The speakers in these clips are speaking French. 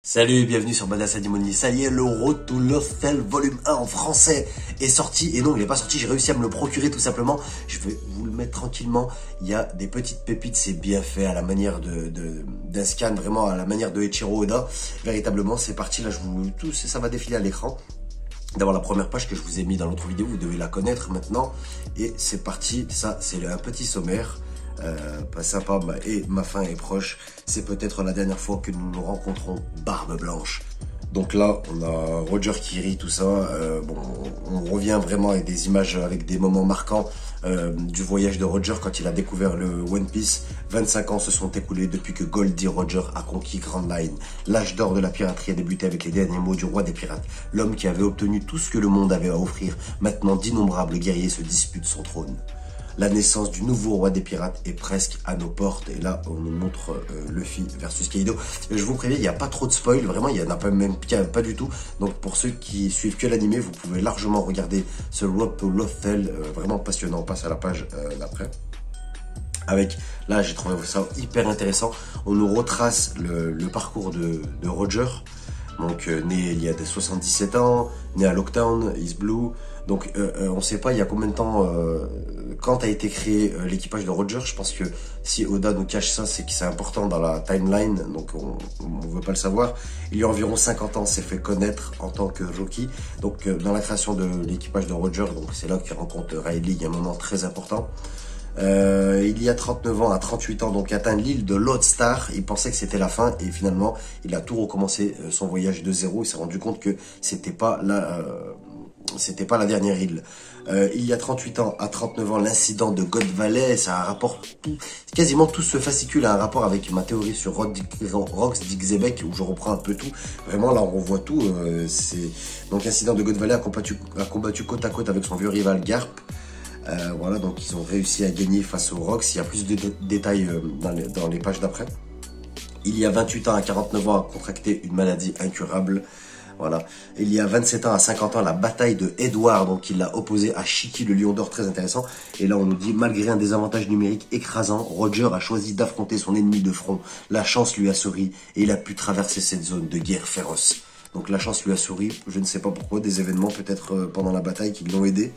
Salut et bienvenue sur Badass Adimoni. Ça y est, le Road to Lost Tale volume 1 en français est sorti. Et non, il n'est pas sorti, j'ai réussi à me le procurer tout simplement. Je vais vous le mettre tranquillement. Il y a des petites pépites, c'est bien fait à la manière d'un scan, vraiment à la manière de Eiichiro Oda. Véritablement, c'est parti. Là, tout ça va défiler à l'écran. D'abord, la première page que je vous ai mis dans l'autre vidéo, vous devez la connaître maintenant. Et c'est parti. Ça, c'est un petit sommaire. Pas sympa et ma fin est proche. C'est peut-être la dernière fois que nous nous rencontrons Barbe Blanche. Donc là, on a Roger qui rit, tout ça. Bon, on revient vraiment avec des images, avec des moments marquants du voyage de Roger quand il a découvert le One Piece. 25 ans se sont écoulés depuis que Goldie Roger a conquis Grand Line. L'âge d'or de la piraterie a débuté avec les derniers mots du roi des pirates. L'homme qui avait obtenu tout ce que le monde avait à offrir. Maintenant, d'innombrables guerriers se disputent son trône. La naissance du nouveau roi des pirates est presque à nos portes. Et là, on nous montre Luffy versus Kaido. Je vous préviens, il n'y a pas trop de spoil. Vraiment, il n'y en a pas du tout. Donc, pour ceux qui suivent que l'animé, vous pouvez largement regarder ce Road to Lost Tale. Vraiment passionnant. On passe à la page d'après. Là, j'ai trouvé ça hyper intéressant. On nous retrace le parcours de Roger. Donc, né il y a 77 ans, né à Lockdown, East Blue. Donc, on ne sait pas il y a combien de temps, quand a été créé l'équipage de Roger. Je pense que si Oda nous cache ça, c'est que c'est important dans la timeline. Donc, on ne veut pas le savoir. Il y a environ 50 ans, s'est fait connaître en tant que Rocky. Donc, dans la création de l'équipage de Roger, donc c'est là qu'il rencontre Riley. Il y a un moment très important. Il y a 39 ans à 38 ans, donc atteint l'île de Lodestar. Il pensait que c'était la fin et finalement il a tout recommencé son voyage de zéro. Il s'est rendu compte que c'était pas la dernière île. Il y a 38 ans à 39 ans, l'incident de God Valley, ça a un rapport, quasiment tout ce fascicule a un rapport avec ma théorie sur Rox Dixebeck, où je reprends un peu tout. Vraiment là on revoit tout. Donc l'incident de God Valley a combattu côte à côte avec son vieux rival Garp. Voilà, donc ils ont réussi à gagner face aux Rox. Il y a plus de détails dans les pages d'après. Il y a 28 ans à 49 ans à contracter une maladie incurable. Voilà. Il y a 27 ans à 50 ans, la bataille de Edward, donc il l'a opposé à Shiki, le lion d'or, très intéressant. Et là, on nous dit, malgré un désavantage numérique écrasant, Roger a choisi d'affronter son ennemi de front. La chance lui a souri et il a pu traverser cette zone de guerre féroce. Donc la chance lui a souri, je ne sais pas pourquoi, des événements peut-être pendant la bataille qui l'ont aidé.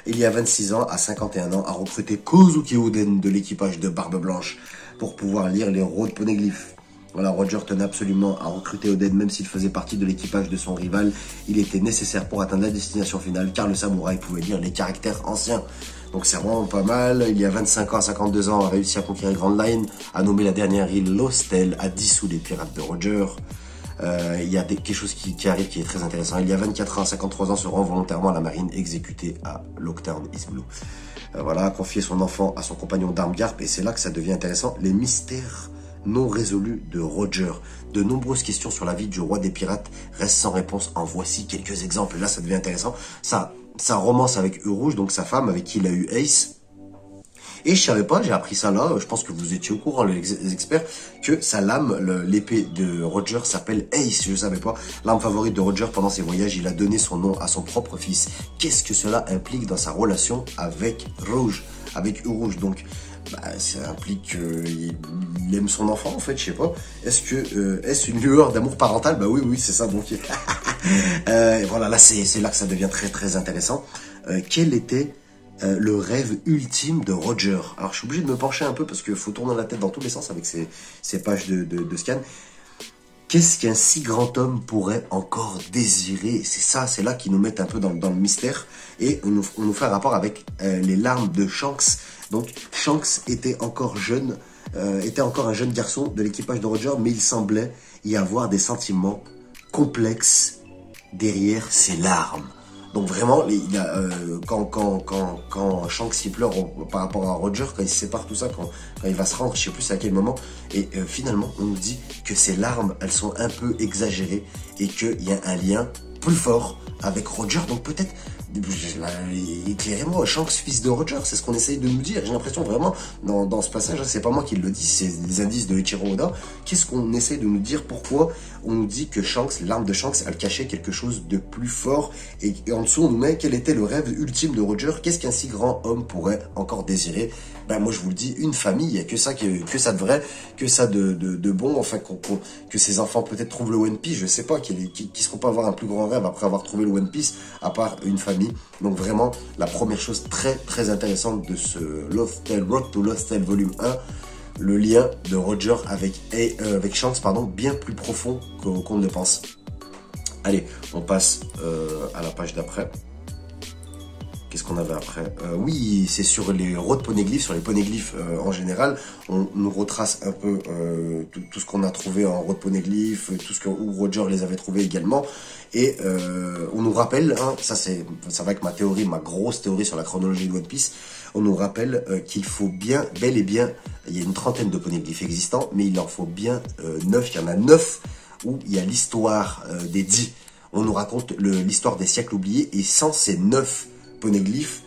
Il y a 26 ans, à 51 ans, a recruté Kozuki Oden de l'équipage de Barbe Blanche pour pouvoir lire les road poneglyphes. Voilà, Roger tenait absolument à recruter Oden, même s'il faisait partie de l'équipage de son rival. Il était nécessaire pour atteindre la destination finale, car le samouraï pouvait lire les caractères anciens. Donc c'est vraiment pas mal. Il y a 25 ans à 52 ans, a réussi à conquérir Grand Line, a nommé la dernière île Lost Tale, a dissous les pirates de Roger. Il y a quelque chose qui arrive qui est très intéressant. Il y a 24 ans, 53 ans, se rend volontairement à la marine, exécuté à Lockdown East Blue. Voilà, confier son enfant à son compagnon d'armes Garp, et c'est là que ça devient intéressant. Les mystères non résolus de Roger. De nombreuses questions sur la vie du roi des pirates restent sans réponse. En voici quelques exemples. Et là, ça devient intéressant. Ça romance avec Rouge, donc sa femme, avec qui il a eu Ace. Et je savais pas, j'ai appris ça là, je pense que vous étiez au courant, les experts, que sa lame, l'épée de Roger s'appelle Ace, je savais pas. L'arme favorite de Roger pendant ses voyages, il a donné son nom à son propre fils. Qu'est-ce que cela implique dans sa relation avec Rouge, avec Rouge? Donc, ça implique qu'il aime son enfant, en fait, je sais pas. Est-ce une lueur d'amour parental? Bah oui, c'est ça, donc. Voilà, là, c'est là que ça devient très, très intéressant. Quel était le rêve ultime de Roger? Alors je suis obligé de me pencher un peu parce qu'il faut tourner la tête dans tous les sens avec ces pages de scan. Qu'est-ce qu'un si grand homme pourrait encore désirer? C'est là qu'ils nous mettent un peu dans le mystère. Et on nous fait un rapport avec les larmes de Shanks. Donc Shanks était encore un jeune garçon de l'équipage de Roger, mais il semblait y avoir des sentiments complexes derrière ses larmes. Donc vraiment, quand Shanks il pleure par rapport à Roger, quand il se sépare, tout ça, quand il va se rendre, je sais plus à quel moment, et finalement on nous dit que ces larmes, elles sont un peu exagérées et qu'il y a un lien plus fort avec Roger. Donc peut-être Éclairez-moi, Shanks, fils de Roger, c'est ce qu'on essaye de nous dire. J'ai l'impression vraiment, dans ce passage, c'est pas moi qui le dis, c'est des indices de Eiichiro Oda. Qu'est-ce qu'on essaye de nous dire? Pourquoi on nous dit que Shanks, l'arme de Shanks, elle cachait quelque chose de plus fort? Et en dessous, on nous met quel était le rêve ultime de Roger? Qu'est-ce qu'un si grand homme pourrait encore désirer? Ben moi je vous le dis, une famille, il n'y a que ça de vrai, que ça de bon, enfin que ses enfants peut-être trouvent le One Piece, je sais pas, qui seront pas avoir un plus grand rêve après avoir trouvé le One Piece, à part une famille. Donc vraiment, la première chose très très intéressante de ce Road to Lost Tale volume 1, le lien de Roger avec Shanks, pardon, bien plus profond qu'on ne le pense. Allez, on passe à la page d'après. Qu'est-ce qu'on avait après? Oui, c'est sur les road poneglyphes, sur les poneglyphes en général. On nous retrace un peu tout ce qu'on a trouvé en road poneglyphes, où Roger les avait trouvés également. Et on nous rappelle, hein, ça va avec ma théorie, ma grosse théorie sur la chronologie de One Piece. On nous rappelle qu'il faut bien, bel et bien, il y a une trentaine de poneglyphes existants, mais il en faut bien 9. Il y en a 9 où il y a l'histoire des 10. On nous raconte l'histoire des siècles oubliés, et sans ces 9 poneglyphes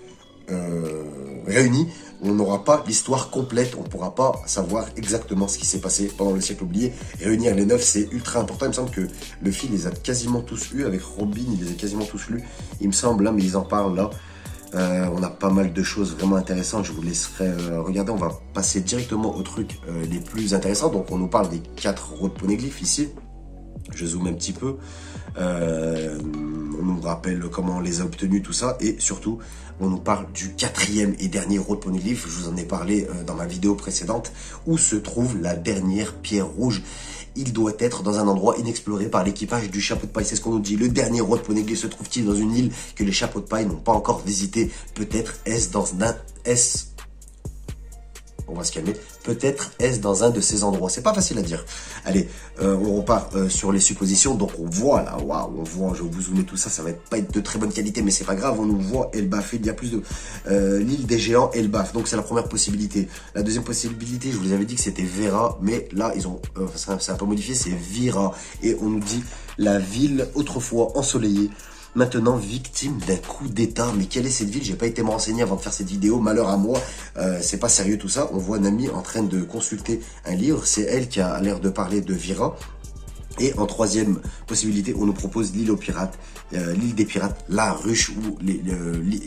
réunis, on n'aura pas l'histoire complète, on ne pourra pas savoir exactement ce qui s'est passé pendant le siècle oublié. Réunir les 9, c'est ultra important. Il me semble que Luffy les a quasiment tous eus, avec Robin, il les a quasiment tous lus, il me semble, là, mais ils en parlent là. On a pas mal de choses vraiment intéressantes, je vous laisserai regarder. On va passer directement aux trucs les plus intéressants. Donc on nous parle des 4 road poneglyphes ici. Je zoome un petit peu. On nous rappelle comment on les a obtenus, tout ça. Et surtout, on nous parle du 4e et dernier road poneglyph. Je vous en ai parlé dans ma vidéo précédente. Où se trouve la dernière pierre rouge? Il doit être dans un endroit inexploré par l'équipage du chapeau de paille. C'est ce qu'on nous dit. Le dernier road poneglyph se trouve-t-il dans une île que les chapeaux de paille n'ont pas encore visité? Peut-être est-ce dans un... On va se calmer. Peut-être est-ce dans un de ces endroits. C'est pas facile à dire. Allez, on repart sur les suppositions. Donc on voit là, waouh, on voit, je vais vous zoomer tout ça. Ça va pas être de très bonne qualité, mais c'est pas grave. On nous voit Elbaf. Il y a plus de l'île des géants, Elbaf. Donc c'est la première possibilité. La deuxième possibilité, je vous avais dit que c'était Vera, mais là ils ont, c'est un peu modifié, c'est Vira. Et on nous dit la ville autrefois ensoleillée, maintenant victime d'un coup d'état. Mais quelle est cette ville? J'ai pas été me renseigner avant de faire cette vidéo, malheur à moi. C'est pas sérieux tout ça. On voit Nami en train de consulter un livre, c'est elle qui a l'air de parler de Vira. Et en troisième possibilité, on nous propose l'île aux pirates, l'île des pirates, la ruche où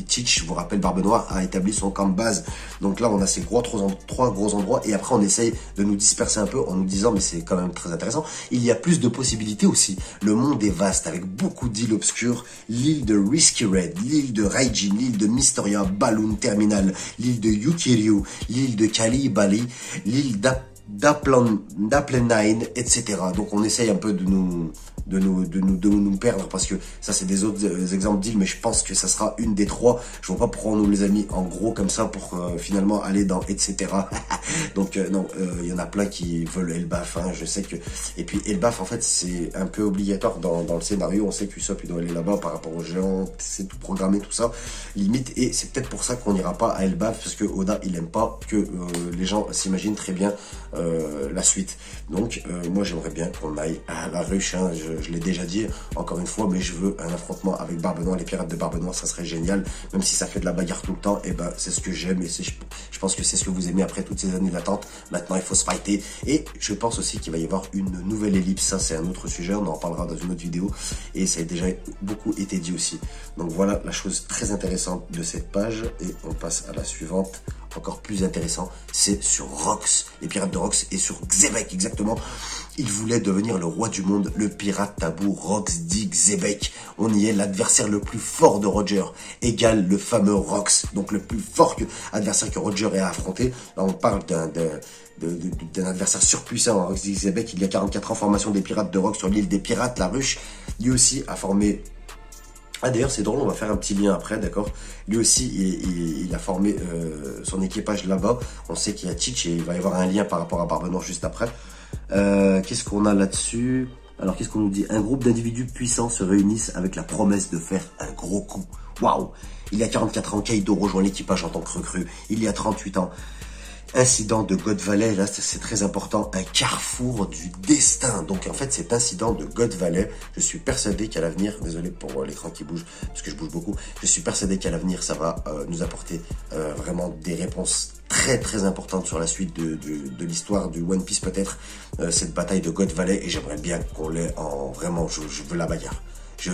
Teach, je vous rappelle, Barbe Noire a établi son camp de base. Donc là, on a ces trois gros endroits, et après on essaye de nous disperser un peu en nous disant, mais c'est quand même très intéressant, il y a plus de possibilités aussi. Le monde est vaste avec beaucoup d'îles obscures, l'île de Risky Red, l'île de Raijin, l'île de Mysteria, Balloon Terminal, l'île de Yukiryu, l'île de Kali Bali, l'île d'Aplenine, etc. Donc on essaye un peu de nous perdre, parce que ça c'est des autres exemples d'îles, mais je pense que ça sera une des trois. Je vois pas pourquoi on nous les a mis en gros comme ça pour finalement aller dans etc. Donc non, il y en a plein qui veulent Elbaf, hein, je sais que. Et puis Elbaf, en fait, c'est un peu obligatoire dans le scénario. On sait qu'Usopp il doit aller là-bas par rapport aux géants, c'est tout programmé, tout ça limite, et c'est peut-être pour ça qu'on n'ira pas à Elbaf, parce que Oda il aime pas que les gens s'imaginent très bien la suite. Donc moi j'aimerais bien qu'on aille à la ruche, hein. Je l'ai déjà dit encore une fois, mais je veux un affrontement avec Barbe Noire, les pirates de Barbe Noire, ça serait génial, même si ça fait de la bagarre tout le temps. Et ben c'est ce que j'aime, et je pense que c'est ce que vous aimez après toutes ces années d'attente. Maintenant il faut se fighter, et je pense aussi qu'il va y avoir une nouvelle ellipse. Ça c'est un autre sujet, on en parlera dans une autre vidéo, et ça a déjà beaucoup été dit aussi. Donc voilà la chose très intéressante de cette page, et on passe à la suivante. Encore plus intéressant, c'est sur Rox, les pirates de Rox, et sur Xebec exactement. Il voulait devenir le roi du monde, le pirate tabou Rox dit Xebec. On y est, l'adversaire le plus fort de Roger, égale le fameux Rox, donc le plus fort adversaire que Roger ait affronté. Là on parle d'un adversaire surpuissant, Rox dit Xebec. Il y a 44 ans, formation des pirates de Rox sur l'île des pirates, la ruche. Lui aussi a formé... Ah d'ailleurs c'est drôle, on va faire un petit lien après, d'accord. Lui aussi il a formé son équipage là-bas. On sait qu'il y a Teach, et il va y avoir un lien par rapport à Barbe Noire juste après. Qu'est-ce qu'on a là-dessus? Alors qu'est-ce qu'on nous dit? Un groupe d'individus puissants se réunissent avec la promesse de faire un gros coup. Waouh! Il y a 44 ans, Kaido rejoint l'équipage en tant que recrue. Il y a 38 ans, Incident de God Valley, là c'est très important, un carrefour du destin. Donc en fait cet incident de God Valley, je suis persuadé qu'à l'avenir, désolé pour l'écran qui bouge, parce que je bouge beaucoup, je suis persuadé qu'à l'avenir ça va nous apporter vraiment des réponses très importantes sur la suite de l'histoire du One Piece peut-être, cette bataille de God Valley, et j'aimerais bien qu'on l'ait en vraiment, je veux la bagarre. Je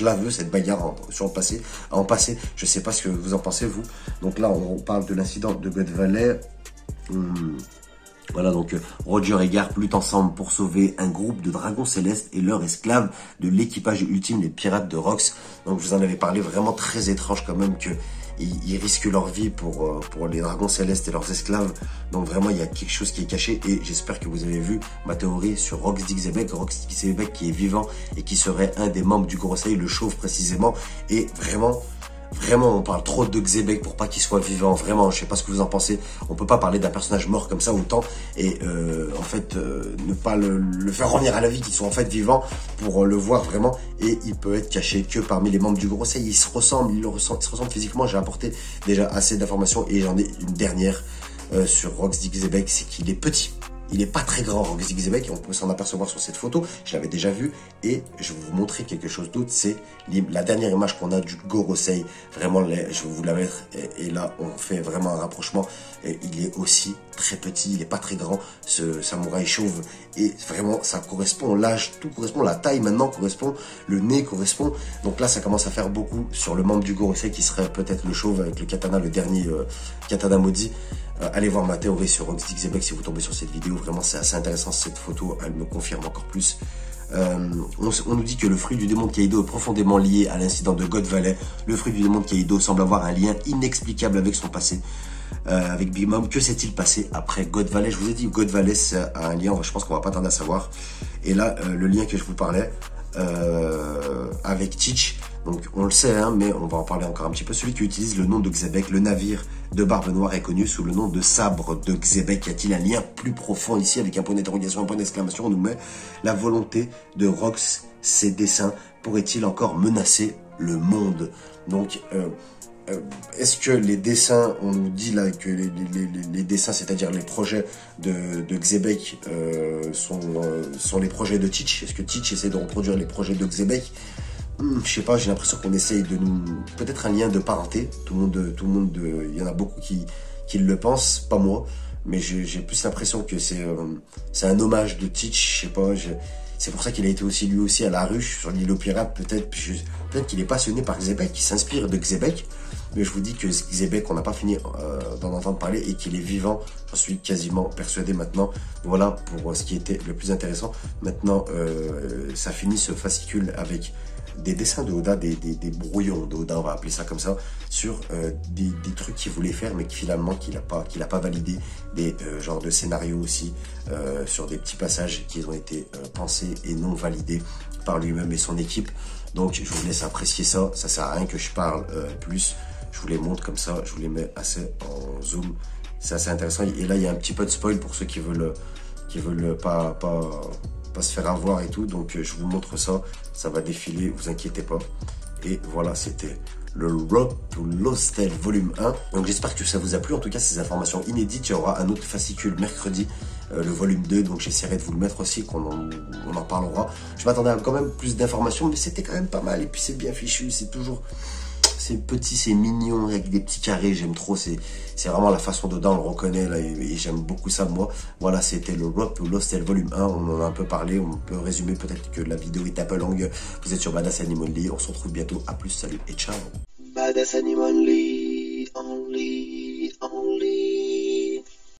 la veux, cette bagarre en passé. Je sais pas ce que vous en pensez, vous. Donc là, on parle de l'incident de God Valley. Voilà, donc Roger et Garp luttent ensemble pour sauver un groupe de dragons célestes et leurs esclaves de l'équipage ultime, les pirates de Rox. Donc je vous en avais parlé, vraiment très étrange quand même que ils risquent leur vie pour les dragons célestes et leurs esclaves. Donc vraiment, il y a quelque chose qui est caché et j'espère que vous avez vu ma théorie sur Rox Dixebeck. Rox Dixebeck qui est vivant et qui serait un des membres du Gorosei, le chauve précisément. Et vraiment, on parle trop de Xebec pour pas qu'il soit vivant. Vraiment, je sais pas ce que vous en pensez. On peut pas parler d'un personnage mort comme ça autant et en fait ne pas le faire revenir à la vie, qu'il soit en fait vivant pour le voir vraiment. Et il peut être caché que parmi les membres du Gorosei. Ils se ressemblent, ils se ressemblent physiquement. J'ai apporté déjà assez d'informations et j'en ai une dernière sur Rox Dixebeck, c'est qu'il est petit. Il est pas très grand, Rox Dixebeck, on peut s'en apercevoir sur cette photo, je l'avais déjà vu, et je vais vous montrer quelque chose d'autre, c'est la dernière image qu'on a du Gorosei, vraiment, je vais vous la mettre, et là, on fait vraiment un rapprochement, et il est aussi très petit, il est pas très grand, ce samouraï chauve, et vraiment, ça correspond, l'âge, tout correspond, la taille maintenant correspond, le nez correspond, donc là, ça commence à faire beaucoup sur le membre du Gorosei, qui serait peut-être le chauve avec le katana, le dernier katana maudit. Allez voir ma théorie sur Rox Dixebeck si vous tombez sur cette vidéo. Vraiment, c'est assez intéressant cette photo. Elle me confirme encore plus. On nous dit que le fruit du démon de Kaido est profondément lié à l'incident de God Valley. Le fruit du démon de Kaido semble avoir un lien inexplicable avec son passé. Avec Big Mom, que s'est-il passé après God Valley? Je vous ai dit, God Valley, c'est un lien, je pense qu'on va pas tarder à savoir. Et là, le lien que je vous parlais avec Teach, donc on le sait, hein, mais on va en parler encore un petit peu. Celui qui utilise le nom de Xebec, le navire de Barbe Noire, est connu sous le nom de Sabre de Xebec. Y a-t-il un lien plus profond ici? Avec un point d'interrogation, un point d'exclamation, on nous met la volonté de Rox, ses desseins, pourrait-il encore menacer le monde? Donc est-ce que les dessins, on nous dit là que les dessins, c'est-à-dire les projets de Xebec sont les projets de Teach? Est-ce que Teach essaie de reproduire les projets de Xebec? Je sais pas, j'ai l'impression qu'on essaye de nous... Peut-être un lien de parenté, tout le monde, il y en a beaucoup qui le pensent, pas moi, mais j'ai plus l'impression que c'est un hommage de Teach, je sais pas, c'est pour ça qu'il a été aussi lui aussi à la ruche sur l'île aux pirates, peut-être qu'il est passionné par Xebec, qu'il s'inspire de Xebec, mais je vous dis que Xebec, on n'a pas fini d'en entendre parler et qu'il est vivant, j'en suis quasiment persuadé maintenant. Voilà pour ce qui était le plus intéressant. Maintenant, ça finit ce fascicule avec des dessins de Oda, des brouillons d'Oda, on va appeler ça comme ça, sur des trucs qu'il voulait faire mais finalement qu'il a pas validé, des genres de scénarios aussi, sur des petits passages qui ont été pensés et non validés par lui-même et son équipe. Donc je vous laisse apprécier ça, ça sert à rien que je parle plus, je vous les montre comme ça, je vous les mets assez en zoom, c'est assez intéressant. Et là il y a un petit peu de spoil pour ceux qui veulent pas se faire avoir et tout, donc je vous montre ça, ça va défiler, vous inquiétez pas. Et voilà, c'était le Road to Lost Tale volume 1. Donc j'espère que ça vous a plu, en tout cas ces informations inédites. Il y aura un autre fascicule mercredi, le volume 2, donc j'essaierai de vous le mettre aussi, on en parlera. Je m'attendais à quand même plus d'informations, mais c'était quand même pas mal, et puis c'est bien fichu, c'est toujours... C'est petit, c'est mignon, avec des petits carrés, j'aime trop, c'est vraiment la façon d'Oda, on le reconnaît là, et j'aime beaucoup ça moi. Voilà, c'était le Road to Lost Tale volume 1, on en a un peu parlé, on peut résumer, peut-être que la vidéo est un peu longue. Vous êtes sur Badass Anime Only, on se retrouve bientôt, à plus, salut et ciao. Badass Anime Only.